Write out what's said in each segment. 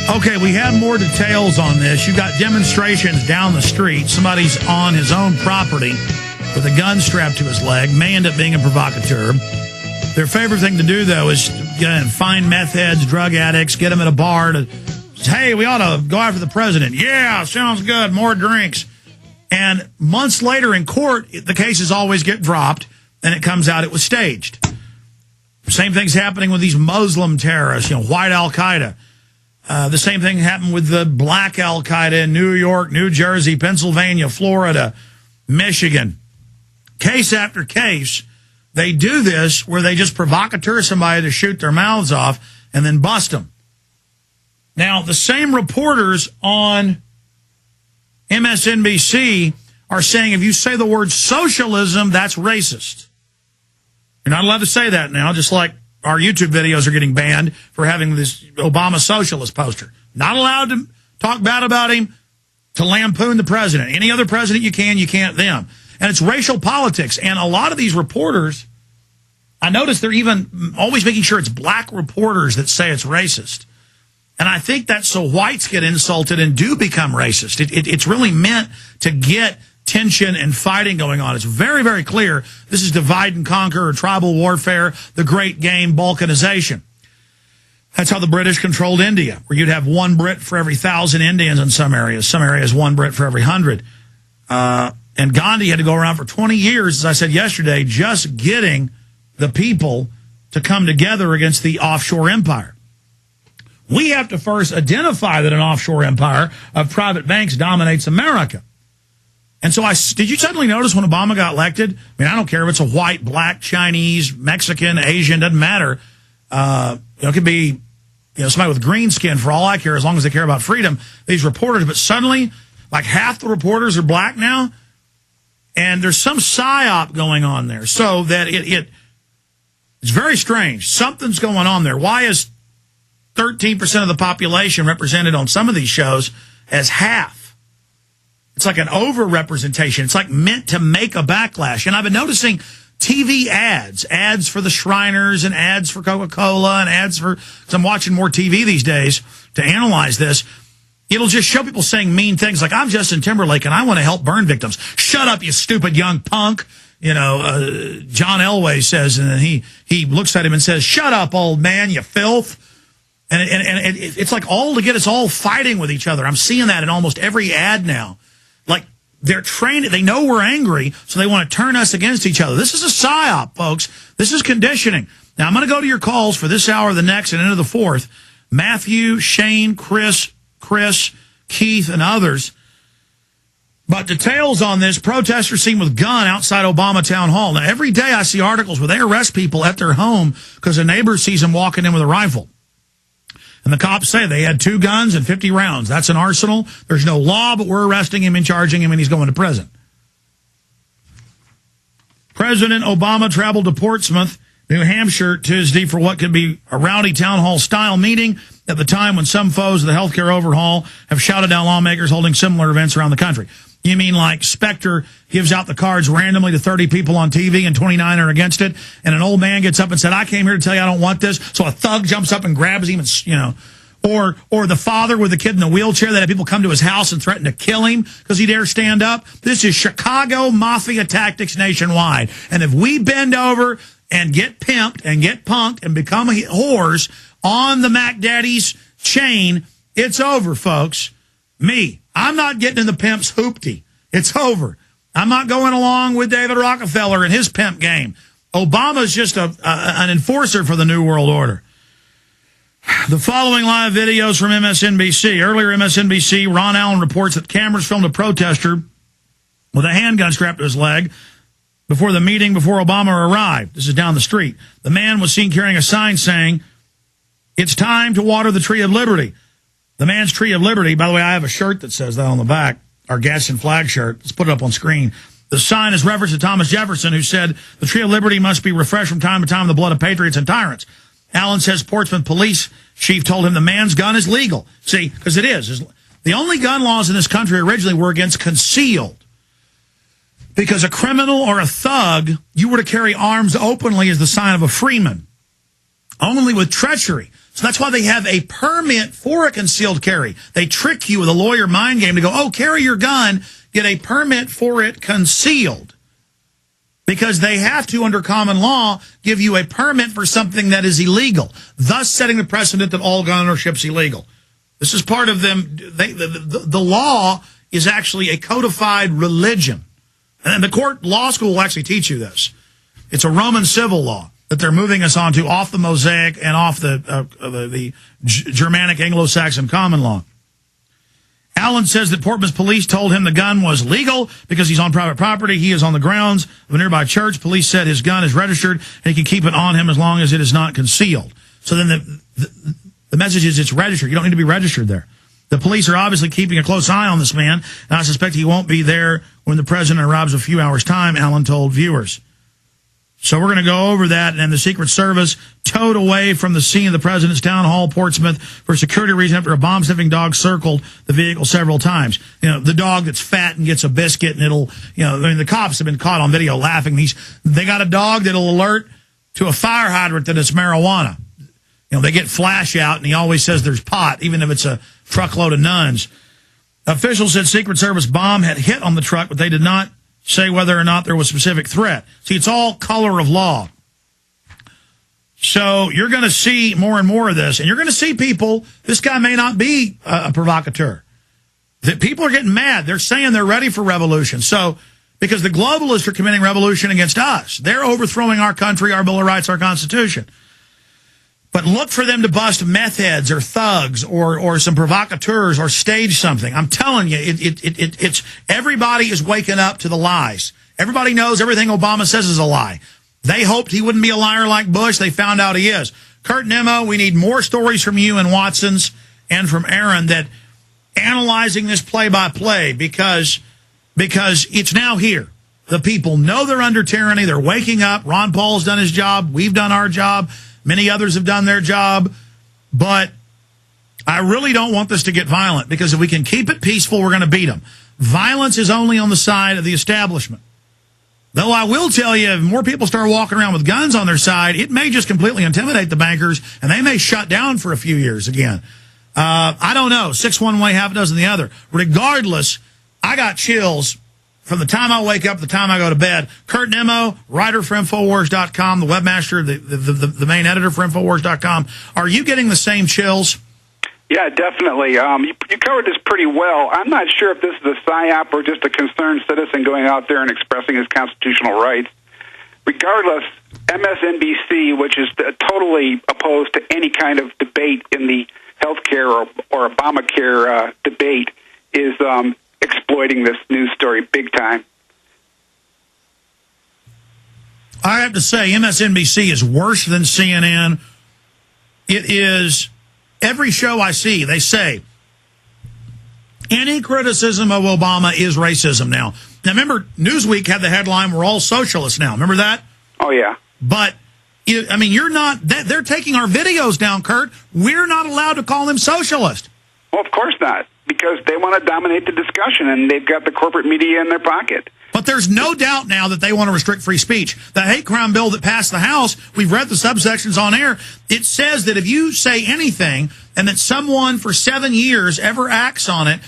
Okay, we have more details on this. You've got demonstrations down the street. Somebody's on his own property with a gun strapped to his leg. May end up being a provocateur. Their favorite thing to do, though, is find meth heads, drug addicts, get them at a bar to, hey, we ought to go after the president. Yeah, sounds good. More drinks. And months later in court, the cases always get dropped, and it comes out it was staged. Same thing's happening with these Muslim terrorists, white Al-Qaeda. The same thing happened with the black Al-Qaeda in New York, New Jersey, Pennsylvania, Florida, Michigan. Case after case, they do this where they just provocateur somebody to shoot their mouths off and then bust them. Now, the same reporters on MSNBC are saying if you say the word socialism, that's racist. You're not allowed to say that now, just like our YouTube videos are getting banned for having this Obama socialist poster. Not allowed to talk bad about him, to lampoon the president. Any other president you can't them. And it's racial politics. And a lot of these reporters, I notice they're even always making sure it's black reporters that say it's racist. And I think that's so whites get insulted and do become racist. It's really meant to get tension and fighting going on. It's very, very clear this is divide and conquer or tribal warfare, the great game, balkanization. That's how the British controlled India, where you'd have one Brit for every 1,000 Indians in some areas one Brit for every 100. And Gandhi had to go around for 20 years, as I said yesterday, just getting the people to come together against the offshore empire. We have to first identify that an offshore empire of private banks dominates America. And so did you suddenly notice when Obama got elected? I mean, I don't care if it's a white, black, Chinese, Mexican, Asian, doesn't matter. It could be somebody with green skin for all I care, as long as they care about freedom, these reporters. But suddenly, like half the reporters are black now. And there's some psyop going on there. So that it's very strange. Something's going on there. Why is 13% of the population represented on some of these shows as half? It's like an over-representation. It's like meant to make a backlash. And I've been noticing TV ads for the Shriners and ads for Coca-Cola and ads for, because I'm watching more TV these days to analyze this. It'll just show people saying mean things like, I'm Justin Timberlake and I want to help burn victims. Shut up, you stupid young punk. John Elway says, and then he looks at him and says, shut up, old man, you filth. And it's like all to get us all fighting with each other. I'm seeing that in almost every ad now. Like they're trained, they know we're angry, so they want to turn us against each other. This is a psyop, folks. This is conditioning. Now, I'm going to go to your calls for this hour, the next, and into the fourth. Matthew, Shane, Chris, Keith, and others. But details on this, protesters seen with gun outside Obama Town Hall. Now, every day I see articles where they arrest people at their home because a neighbor sees them walking in with a rifle. And the cops say they had 2 guns and 50 rounds. That's an arsenal. There's no law, but we're arresting him and charging him, and he's going to prison. President Obama traveled to Portsmouth, New Hampshire, Tuesday for what could be a rowdy town hall-style meeting at the time when some foes of the healthcare overhaul have shouted down lawmakers holding similar events around the country. You mean like Spectre gives out the cards randomly to 30 people on TV and 29 are against it, and an old man gets up and said, I came here to tell you I don't want this, so a thug jumps up and grabs him, and, or the father with the kid in the wheelchair that had people come to his house and threaten to kill him because he dare stand up. This is Chicago Mafia tactics nationwide. And if we bend over and get pimped and get punked and become whores on the Mac Daddy's chain, it's over, folks. I'm not getting in the pimp's hoopty. It's over. I'm not going along with David Rockefeller and his pimp game. Obama's just an enforcer for the New World Order. The following live videos from MSNBC. Earlier, MSNBC, Ron Allen reports that cameras filmed a protester with a handgun strapped to his leg before the meeting before Obama arrived. This is down the street. The man was seen carrying a sign saying, it's time to water the Tree of Liberty. The man's Tree of Liberty, by the way, I have a shirt that says that on the back, our Gadsden flag shirt. Let's put it up on screen. The sign is reference to Thomas Jefferson, who said the Tree of Liberty must be refreshed from time to time in the blood of patriots and tyrants. Allen says Portsmouth police chief told him the man's gun is legal. See, because it is. The only gun laws in this country originally were against concealed. Because a criminal or a thug, you were to carry arms openly as the sign of a freeman. only with treachery. So that's why they have a permit for a concealed carry. They trick you with a lawyer mind game to go, oh, carry your gun, get a permit for it concealed. Because they have to, under common law, give you a permit for something that is illegal, thus setting the precedent that all gun ownership is illegal. This is part of them. The law is actually a codified religion. And the court law school will actually teach you this. It's a Roman civil law that they're moving us onto off the Mosaic and off the Germanic Anglo-Saxon common law. Allen says that Portman's police told him the gun was legal because he's on private property. He is on the grounds of a nearby church. Police said his gun is registered and he can keep it on him as long as it is not concealed. So then the message is it's registered. You don't need to be registered there. The police are obviously keeping a close eye on this man, and I suspect he won't be there when the president arrives in a few hours' time, Allen told viewers. So we're going to go over that, and the Secret Service towed away from the scene of the president's town hall, Portsmouth, for security reason after a bomb-sniffing dog circled the vehicle several times. You know, the dog that's fat and gets a biscuit, and it'll, you know, I mean, the cops have been caught on video laughing. They got a dog that'll alert to a fire hydrant that it's marijuana. You know, they get flash out, and he always says there's pot, even if it's a truckload of nuns. Officials said Secret Service bomb had hit on the truck, but they did not say whether or not there was a specific threat. See, it's all color of law. So you're going to see more and more of this, and you're going to see people, this guy may not be a provocateur. That people are getting mad. They're saying they're ready for revolution. So, because the globalists are committing revolution against us. They're overthrowing our country, our Bill of Rights, our Constitution. But look for them to bust meth heads or thugs or some provocateurs or stage something. I'm telling you, it's everybody is waking up to the lies. Everybody knows everything Obama says is a lie. They hoped he wouldn't be a liar like Bush. They found out he is. Kurt Nimmo, we need more stories from you and Watson's and from Aaron that analyzing this play-by-play because it's now here. The people know they're under tyranny. They're waking up. Ron Paul's done his job. We've done our job. Many others have done their job, but I really don't want this to get violent because if we can keep it peaceful, we're going to beat them. Violence is only on the side of the establishment. Though I will tell you, if more people start walking around with guns on their side, it may just completely intimidate the bankers, and they may shut down for a few years again. I don't know. 6 one way, half a dozen the other. Regardless, I got chills from the time I wake up to the time I go to bed. Kurt Nimmo, writer for Infowars.com, the webmaster, the main editor for Infowars.com. Are you getting the same chills? Yeah, definitely. You covered this pretty well. I'm not sure if this is a psyop or just a concerned citizen going out there and expressing his constitutional rights. Regardless, MSNBC, which is totally opposed to any kind of debate in the healthcare or Obamacare debate, is exploiting this news story big time. I have to say, MSNBC is worse than CNN. It is, every show I see, they say, any criticism of Obama is racism now. Now, remember, Newsweek had the headline, we're all socialists now. Remember that? Oh, yeah. But, I mean, you're not, they're taking our videos down, Kurt. We're not allowed to call them socialist. Well, of course not, because they want to dominate the discussion, and they've got the corporate media in their pocket. But there's no doubt now that they want to restrict free speech. The hate crime bill that passed the House, we've read the subsections on air, it says that if you say anything and that someone for 7 years ever acts on it,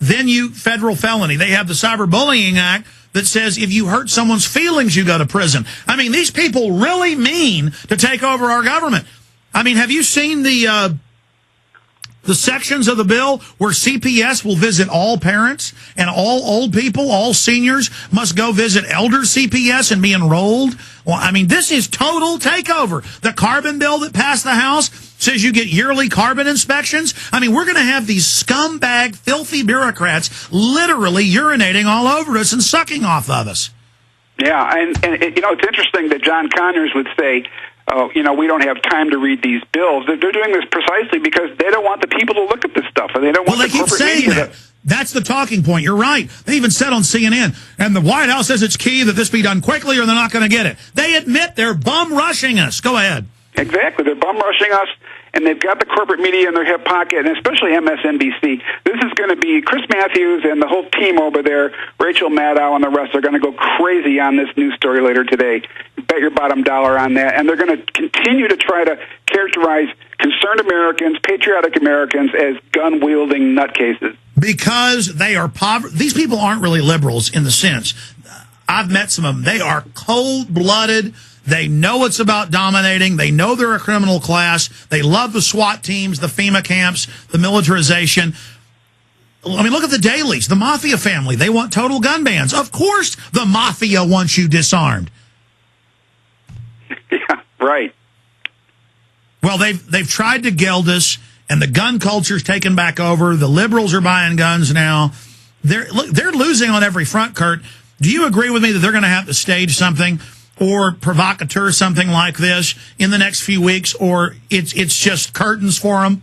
then you federal felony. They have the Cyberbullying Act that says if you hurt someone's feelings, you go to prison. I mean, these people really mean to take over our government. I mean, have you seen the sections of the bill where CPS will visit all parents and all old people, all seniors must go visit elder CPS and be enrolled? Well, I mean, this is total takeover. The carbon bill that passed the House says you get yearly carbon inspections. I mean, we're going to have these scumbag, filthy bureaucrats literally urinating all over us and sucking off of us. Yeah, and you know, it's interesting that John Conyers would say, you know, we don't have time to read these bills. They're doing this precisely because they don't want the people to look at this stuff, and they don't want the corporate media. Well, they keep saying that. That's the talking point. You're right. They even said on CNN, and the White House says it's key that this be done quickly or they're not going to get it. They admit they're bum rushing us. Go ahead. Exactly. They're bum rushing us, and they've got the corporate media in their hip pocket, and especially MSNBC. This is going to be Chris Matthews and the whole team over there, Rachel Maddow and the rest are going to go crazy on this news story later today. Bet your bottom dollar on that. And they're going to continue to try to characterize concerned Americans, patriotic Americans, as gun-wielding nutcases. Because they are these people aren't really liberals in the sense. I've met some of them. They are cold-blooded. They know it's about dominating. They know they're a criminal class. They love the SWAT teams, the FEMA camps, the militarization. I mean, look at the dailies. The Mafia family. They want total gun bans. Of course the Mafia wants you disarmed. Yeah, right. Well, they've tried to gild us, and the gun culture's taken back over. The liberals are buying guns now. They're losing on every front, Kurt. Do you agree with me that they're going to have to stage something or provocateur something like this in the next few weeks, or it's just curtains for them?